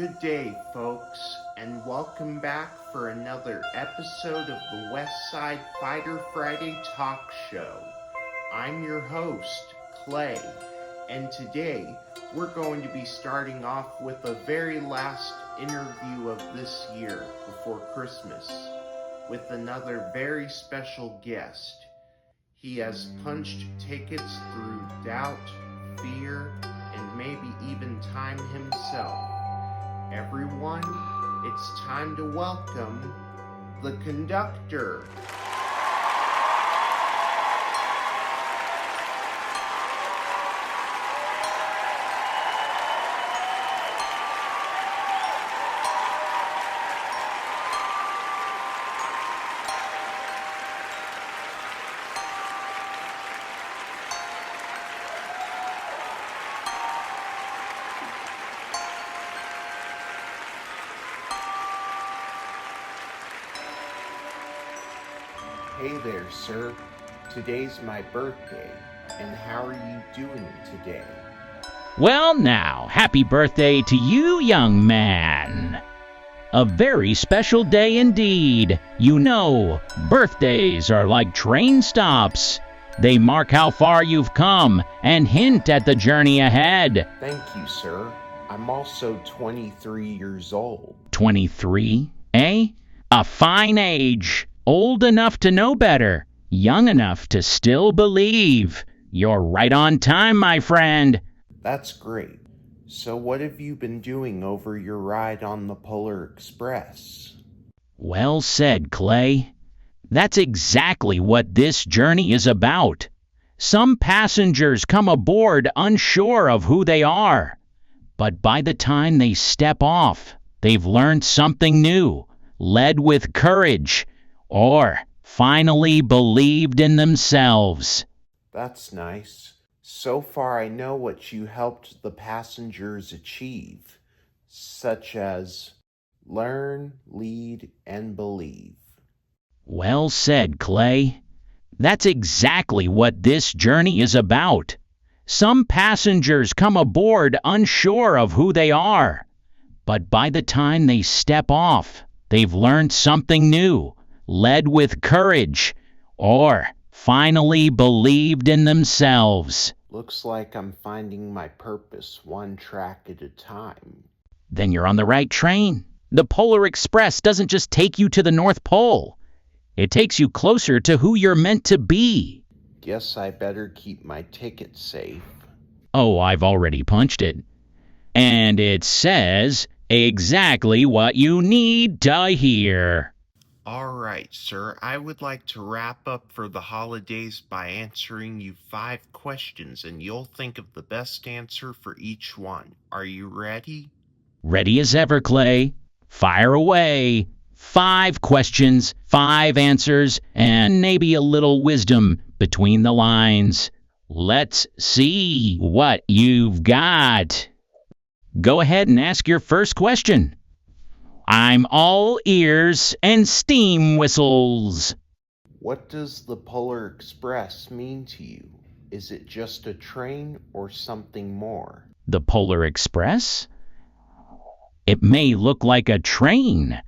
Good day, folks, and welcome back for another episode of the Westside Fighter Friday Talk Show. I'm your host, Clay, and today we're going to be starting off with the very last interview of this year before Christmas with another very special guest. He has punched tickets through doubt, fear, and maybe even time himself. Everyone, it's time to welcome the Conductor. Hey there, sir. Today's my birthday, and how are you doing today? Well now, happy birthday to you, young man. A very special day indeed. You know, birthdays are like train stops. They mark how far you've come and hint at the journey ahead. Thank you, sir. I'm also 23 years old. 23, eh? A fine age. Old enough to know better, young enough to still believe. You're right on time, my friend. That's great. So what have you been doing over your ride on the Polar Express? Well said, Clay. That's exactly what this journey is about. Some passengers come aboard unsure of who they are, but by the time they step off, they've learned something new, led with courage, or finally believed in themselves. That's nice. So far I know what you helped the passengers achieve, such as learn, lead, and believe. Well said, Clay. That's exactly what this journey is about. Some passengers come aboard unsure of who they are, but by the time they step off, they've learned something new, led with courage, or finally believed in themselves. Looks like I'm finding my purpose one track at a time. Then you're on the right train. The Polar Express doesn't just take you to the North Pole. It takes you closer to who you're meant to be. Guess I better keep my ticket safe. Oh, I've already punched it. And it says exactly what you need to hear. All right, sir. I would like to wrap up for the holidays by answering you 5 questions, and you'll think of the best answer for each one. Are you ready? Ready as ever, Clay. Fire away. 5 questions, 5 answers, and maybe a little wisdom between the lines. Let's see what you've got. Go ahead and ask your first question. I'm all ears and steam whistles. What does the Polar Express mean to you? Is it just a train or something more? The Polar Express? It may look like a train.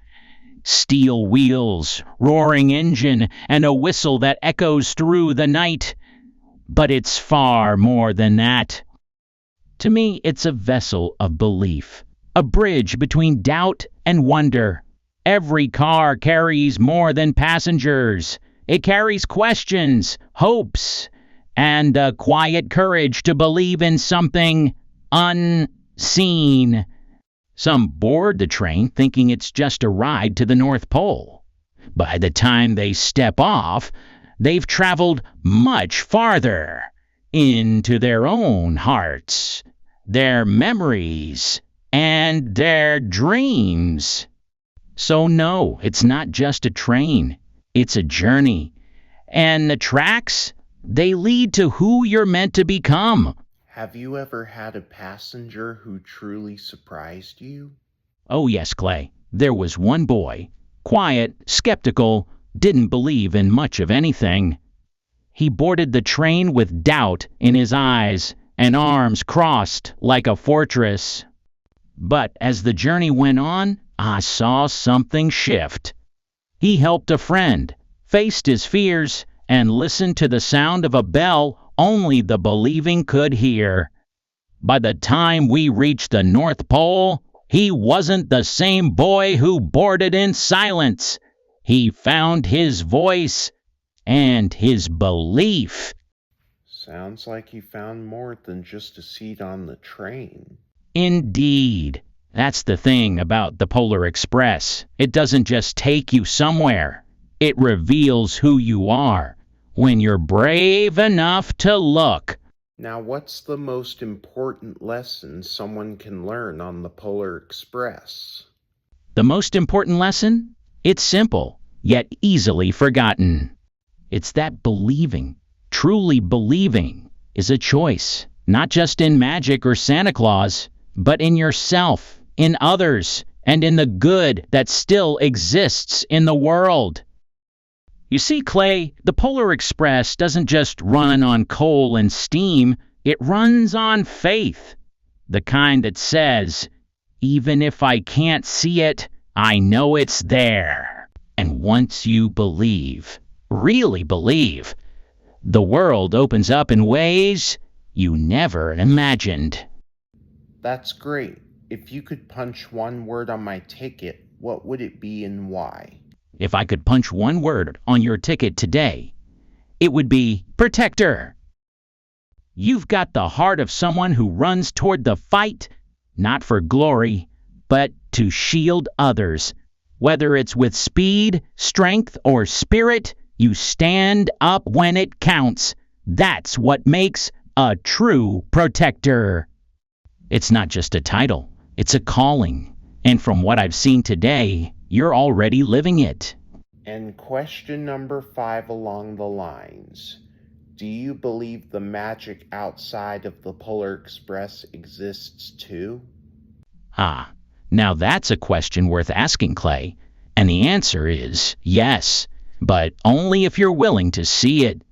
Steel wheels, roaring engine, and a whistle that echoes through the night. But it's far more than that. To me, it's a vessel of belief, a bridge between doubt and wonder. Every car carries more than passengers. It carries questions, hopes, and a quiet courage to believe in something unseen. Some board the train thinking it's just a ride to the North Pole. By the time they step off, they've traveled much farther into their own hearts, their memories, and their dreams. So no, it's not just a train. It's a journey. And the tracks, they lead to who you're meant to become. Have you ever had a passenger who truly surprised you? Oh yes, Clay. There was one boy, quiet, skeptical, didn't believe in much of anything. He boarded the train with doubt in his eyes and arms crossed like a fortress. But as the journey went on, I saw something shift. He helped a friend, faced his fears, and listened to the sound of a bell only the believing could hear. By the time we reached the North Pole, he wasn't the same boy who boarded in silence. He found his voice and his belief. Sounds like he found more than just a seat on the train. Indeed. That's the thing about the Polar Express. It doesn't just take you somewhere. It reveals who you are when you're brave enough to look. Now, what's the most important lesson someone can learn on the Polar Express? The most important lesson? It's simple, yet easily forgotten. It's that believing, truly believing, is a choice, not just in magic or Santa Claus, but in yourself, in others, and in the good that still exists in the world. You see, Clay, the Polar Express doesn't just run on coal and steam, it runs on faith. The kind that says, even if I can't see it, I know it's there. And once you believe, really believe, the world opens up in ways you never imagined. That's great. If you could punch one word on my ticket, what would it be and why? If I could punch one word on your ticket today, it would be protector. You've got the heart of someone who runs toward the fight, not for glory, but to shield others. Whether it's with speed, strength, or spirit, you stand up when it counts. That's what makes a true protector. It's not just a title, it's a calling. And from what I've seen today, you're already living it. And question number 5 along the lines. Do you believe the magic outside of the Polar Express exists too? Ah, now that's a question worth asking, Clay. And the answer is yes, but only if you're willing to see it.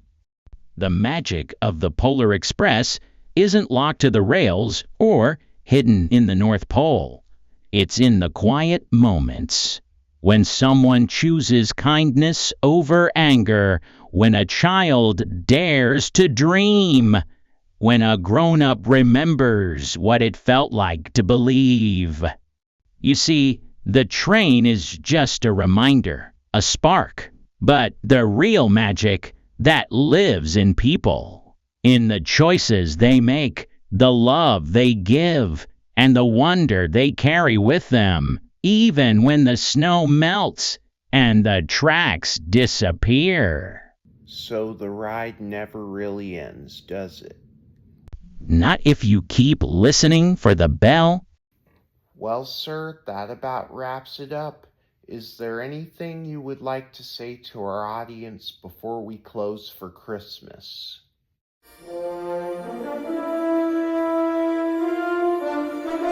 The magic of the Polar Express isn't locked to the rails or hidden in the North Pole. It's in the quiet moments. When someone chooses kindness over anger, when a child dares to dream, when a grown-up remembers what it felt like to believe. You see, the train is just a reminder, a spark, but the real magic, that lives in people, in the choices they make, the love they give, and the wonder they carry with them, even when the snow melts and the tracks disappear. So the ride never really ends, does it? Not if you keep listening for the bell. Well, sir, that about wraps it up. Is there anything you would like to say to our audience before we close for Christmas?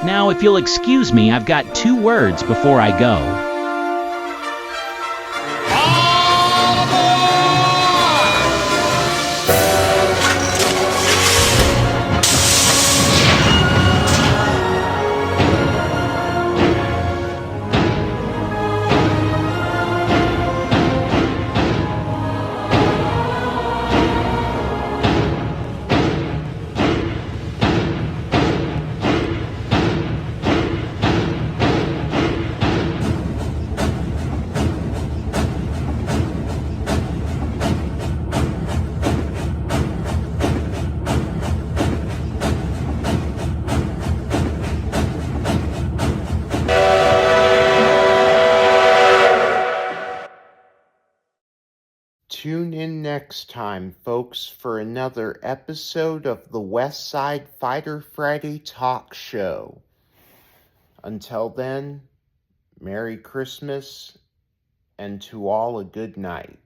Now, if you'll excuse me, I've got 2 words before I go. Tune in next time, folks, for another episode of the Westside Fighter Friday Talk Show. Until then, Merry Christmas, and to all a good night.